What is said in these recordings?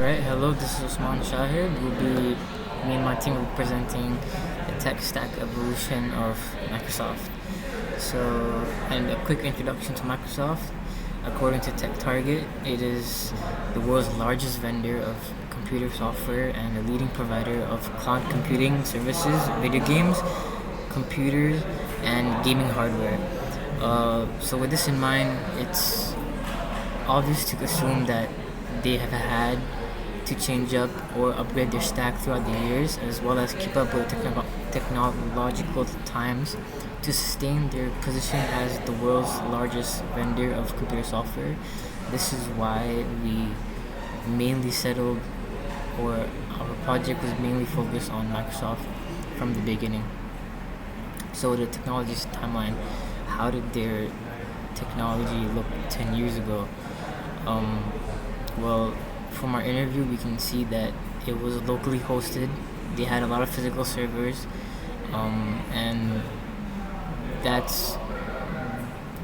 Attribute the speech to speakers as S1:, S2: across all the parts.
S1: Alright, hello, this is Usman Shahid. Me and my team will be presenting the tech stack evolution of Microsoft. So, and a quick introduction to Microsoft. According to TechTarget, it is the world's largest vendor of computer software and a leading provider of cloud computing services, video games, computers, and gaming hardware. So, with this in mind, it's obvious to assume that they have had to change up or upgrade their stack throughout the years, as well as keep up with technological times to sustain their position as the world's largest vendor of computer software. This is why we mainly settled, or our project was mainly focused on Microsoft from the beginning. So the technology's timeline, how did their technology look 10 years ago? Um, well, from our interview, we can see that it was locally hosted. They had a lot of physical servers, and that's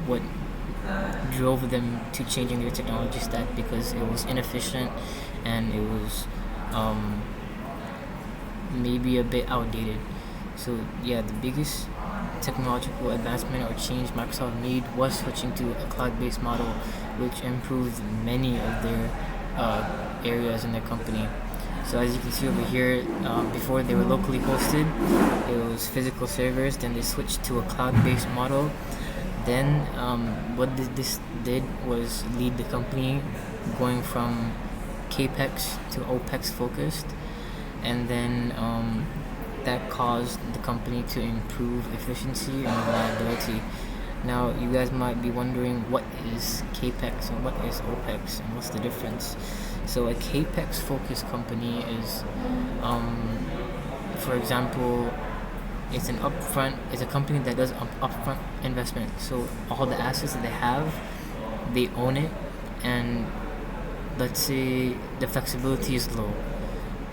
S1: what drove them to changing their technology stack because it was inefficient and it was um, maybe a bit outdated. So yeah, the biggest technological advancement or change Microsoft made was switching to a cloud-based model, which improved many of their areas in their company. So as you can see over here, before they were locally hosted, it was physical servers. Then they switched to a cloud-based model. Then what this did was lead the company going from capex to opex focused, and then that caused the company to improve efficiency and reliability. Now, you guys might be wondering what is capex and what is opex and what's the difference. So, a capex focused company is, for example, it's a company that does upfront investment. So, all the assets that they have, they own it, and let's say the flexibility is low.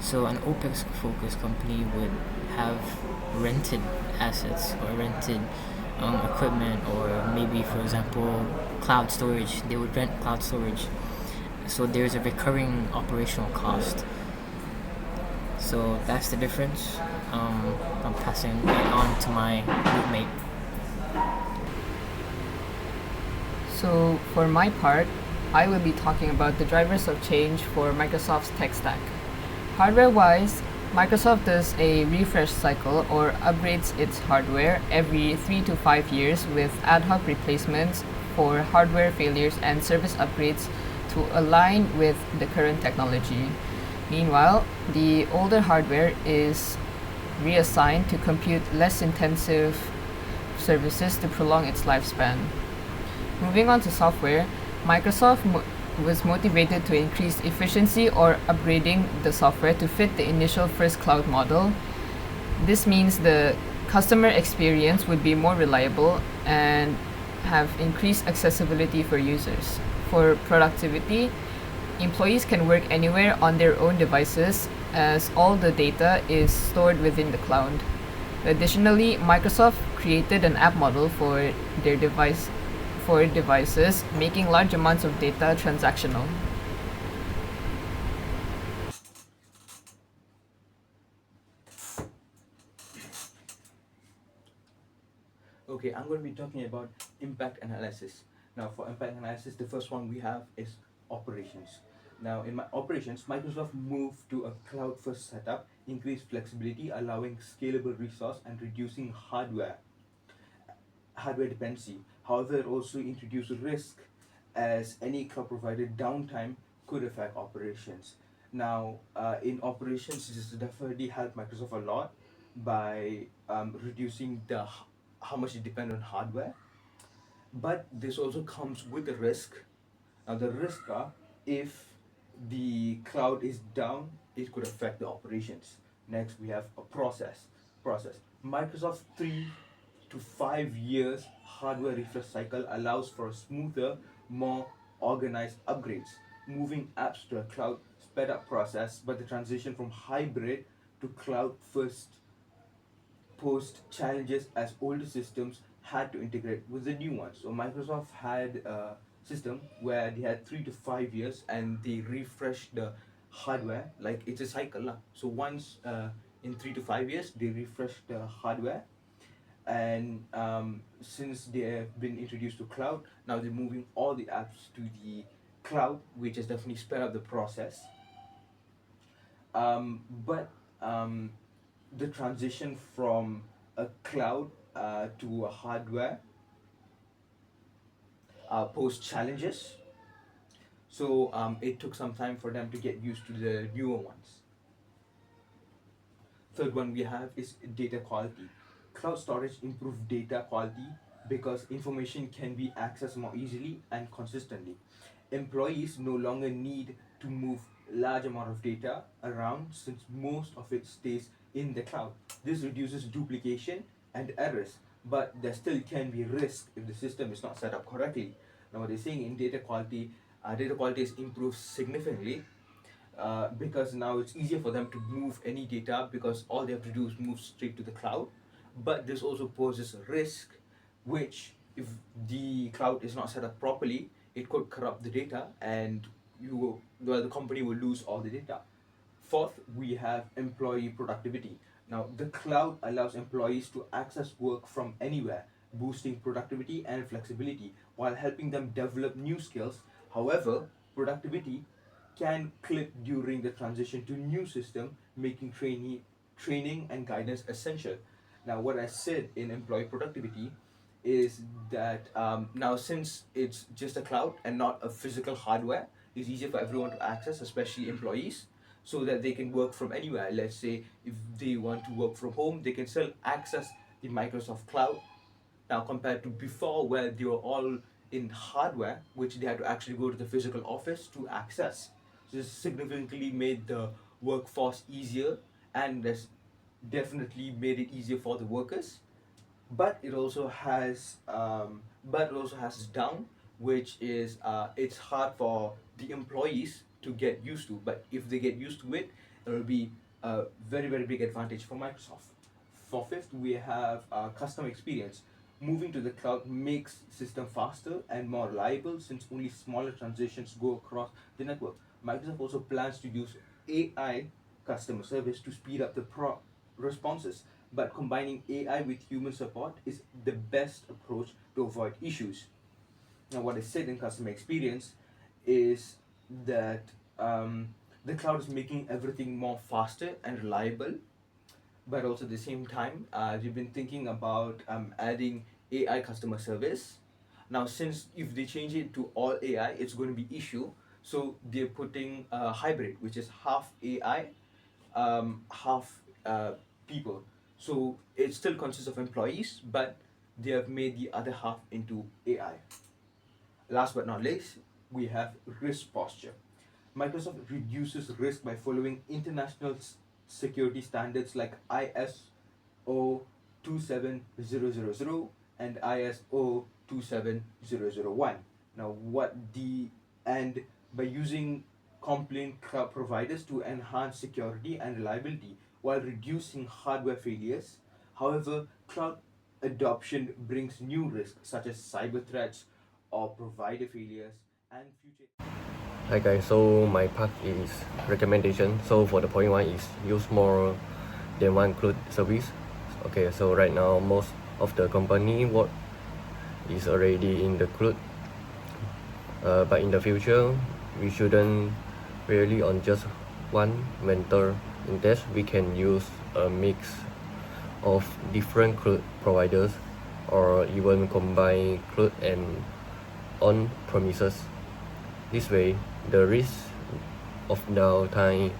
S1: So an OPEX focused company would have rented assets or rented equipment, or maybe, for example, cloud storage. They would rent cloud storage. So there's a recurring operational cost. So that's the difference. I'm passing it on to my roommate.
S2: So, for my part, I will be talking about the drivers of change for Microsoft's tech stack. Hardware wise, Microsoft does a refresh cycle or upgrades its hardware every 3 to 5 years with ad hoc replacements for hardware failures and service upgrades to align with the current technology. Meanwhile, the older hardware is reassigned to compute less intensive services to prolong its lifespan. Moving on to software, Microsoft was motivated to increase efficiency or upgrading the software to fit the initial first cloud model. This means the customer experience would be more reliable and have increased accessibility for users. For productivity, employees can work anywhere on their own devices as all the data is stored within the cloud. Additionally, Microsoft created an app model for their devices, making large amounts of data transactional.
S3: Okay, I'm going to be talking about impact analysis. Now, for impact analysis, the first one we have is operations. Now, in my operations, Microsoft moved to a cloud-first setup, increased flexibility, allowing scalable resource and reducing hardware dependency. However, it also introduced risk as any cloud provider downtime could affect operations. Now, in operations, this definitely helped Microsoft a lot by reducing how much it depend on hardware. But this also comes with a risk. Now, the risk are if the cloud is down, it could affect the operations. Next, we have a process. Microsoft 3 to 5 years hardware refresh cycle allows for a smoother, more organized upgrades. Moving apps to a cloud sped up process, but the transition from hybrid to cloud first posed challenges as older systems had to integrate with the new ones. So Microsoft had a system where they had 3 to 5 years and they refreshed the hardware, like it's a cycle lah. So once in 3 to 5 years they refresh the hardware, and since they have been introduced to cloud, now they're moving all the apps to the cloud, which has definitely sped up the process. But the transition from a cloud to a hardware posed challenges. So it took some time for them to get used to the newer ones. Third one we have is data quality. Cloud storage improves data quality because information can be accessed more easily and consistently. Employees no longer need to move large amount of data around since most of it stays in the cloud. This reduces duplication and errors, but there still can be risk if the system is not set up correctly. Now what they're saying in data quality is improved significantly because now it's easier for them to move any data because all they have to do is move straight to the cloud. But this also poses a risk, which if the cloud is not set up properly, it could corrupt the data, and the company will lose all the data. Fourth, we have employee productivity. Now, the cloud allows employees to access work from anywhere, boosting productivity and flexibility while helping them develop new skills. However, productivity can clip during the transition to new system, making training and guidance essential. Now, what I said in employee productivity is that now since it's just a cloud and not a physical hardware, it's easier for everyone to access, especially employees, so that they can work from anywhere. Let's say if they want to work from home, they can still access the Microsoft Cloud. Now, compared to before, where they were all in hardware, which they had to actually go to the physical office to access. So this significantly made the workforce easier, and has definitely made it easier for the workers. But it also has its down, which is it's hard for the employees to get used to. But if they get used to it, it will be a very big advantage for Microsoft. For fifth, we have customer experience. Moving to the cloud makes system faster and more reliable since only smaller transitions go across the network. Microsoft also plans to use AI customer service to speed up the responses, but combining AI with human support is the best approach to avoid issues. Now, what I said in customer experience is that the cloud is making everything more faster and reliable, but also at the same time, we've been thinking about adding AI customer service. Now, since if they change it to all AI, it's going to be issue. So they're putting a hybrid, which is half AI, half people. So it still consists of employees, but they have made the other half into AI. Last but not least, we have risk posture. Microsoft reduces risk by following international security standards like ISO 27000 and ISO 27001. Now, by using compliant cloud providers to enhance security and reliability while reducing hardware failures. However, cloud adoption brings new risks such as cyber threats or provider failures and future.
S4: Hi guys, so my part is recommendation. So for the point one is use more than one cloud service. Okay, so right now most of the company work is already in the cloud, but in the future we shouldn't really on just one vendor. Instead, we can use a mix of different cloud providers, or even combine cloud and on-premises. This way, the risk of downtime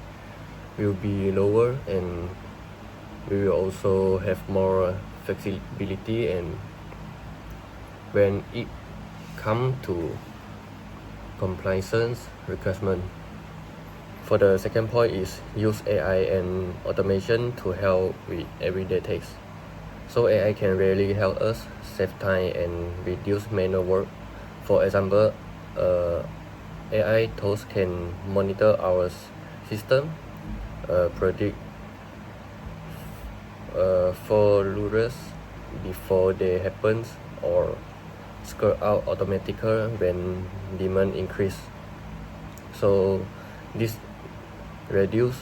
S4: will be lower, and we will also have more flexibility. And when it comes to compliance requirement, for the second point is use AI and automation to help with everyday tasks. So AI can really help us save time and reduce manual work. For example, AI tools can monitor our system, predict failures before they happen, or scale out automatically when demand increase. So this reduce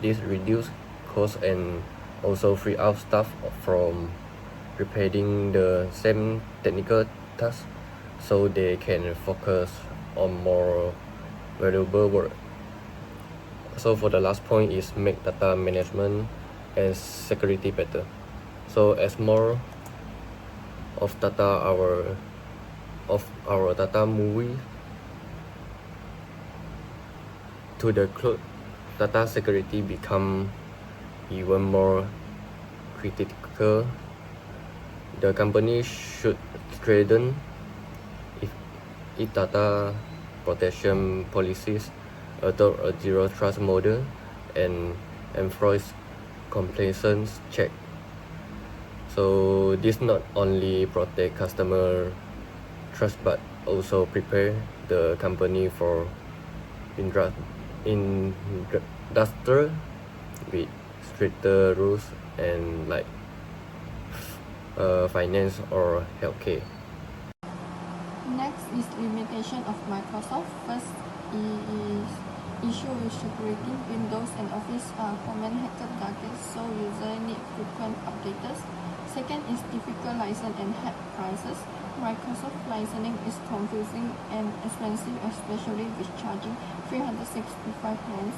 S4: this reduce cost and also free up staff from repeating the same technical tasks, so they can focus on more valuable work. So for the last point is make data management and security better. So as more of our data movie to the cloud, data security become even more critical. The company should strengthen its data protection policies, adopt a zero trust model, and enforce compliance check. So this not only protect customer trust but also prepare the company for industrial with stricter rules and like finance or healthcare.
S5: Next is limitation of Microsoft. First is issue with security. Windows and Office are common hacker targets, so users need frequent updates. Second is difficult license and hack prices. Microsoft licensing is confusing and expensive, especially with charging 365 plans.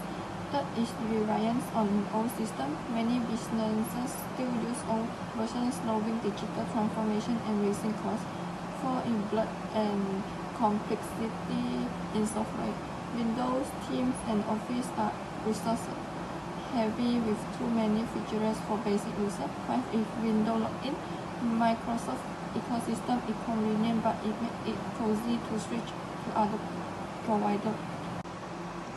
S5: Third is reliance on old systems. Many businesses still use old versions, slowing digital transformation and raising costs. Fourth is bloat and complexity in software. Windows, Teams, and Office are resource heavy with too many features for basic users. 5 is window login. Microsoft ecosystem is convenient, but it makes it cozy to switch to other providers.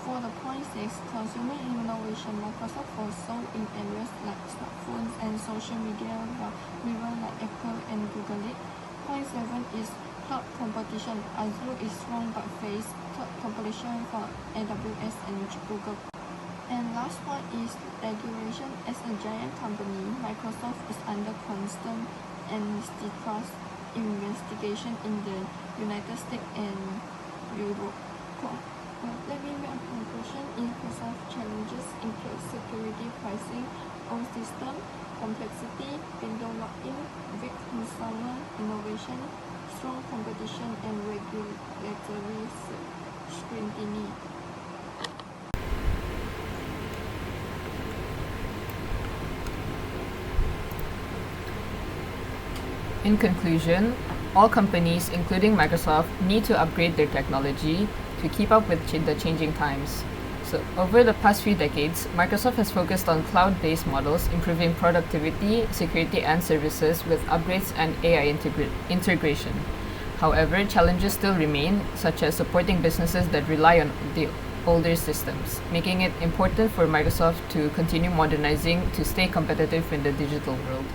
S5: For the point 6, consumer innovation. Microsoft foresaw in areas like smartphones and social media, while rivals like Apple and Google it. Point 7 is cloud competition. Azure is strong but face cloud competition for AWS and Google. And last one is regulation. As a giant company, Microsoft is under constant antitrust investigation in the United States and Europe. Let me make a conclusion. Microsoft challenges include security, pricing, old system, complexity, window login, weak consumer innovation, strong competition, and regulatory scrutiny.
S2: In conclusion, all companies, including Microsoft, need to upgrade their technology to keep up with the changing times. So, over the past few decades, Microsoft has focused on cloud-based models, improving productivity, security, and services with upgrades and AI integration. However, challenges still remain, such as supporting businesses that rely on the older systems, making it important for Microsoft to continue modernizing to stay competitive in the digital world.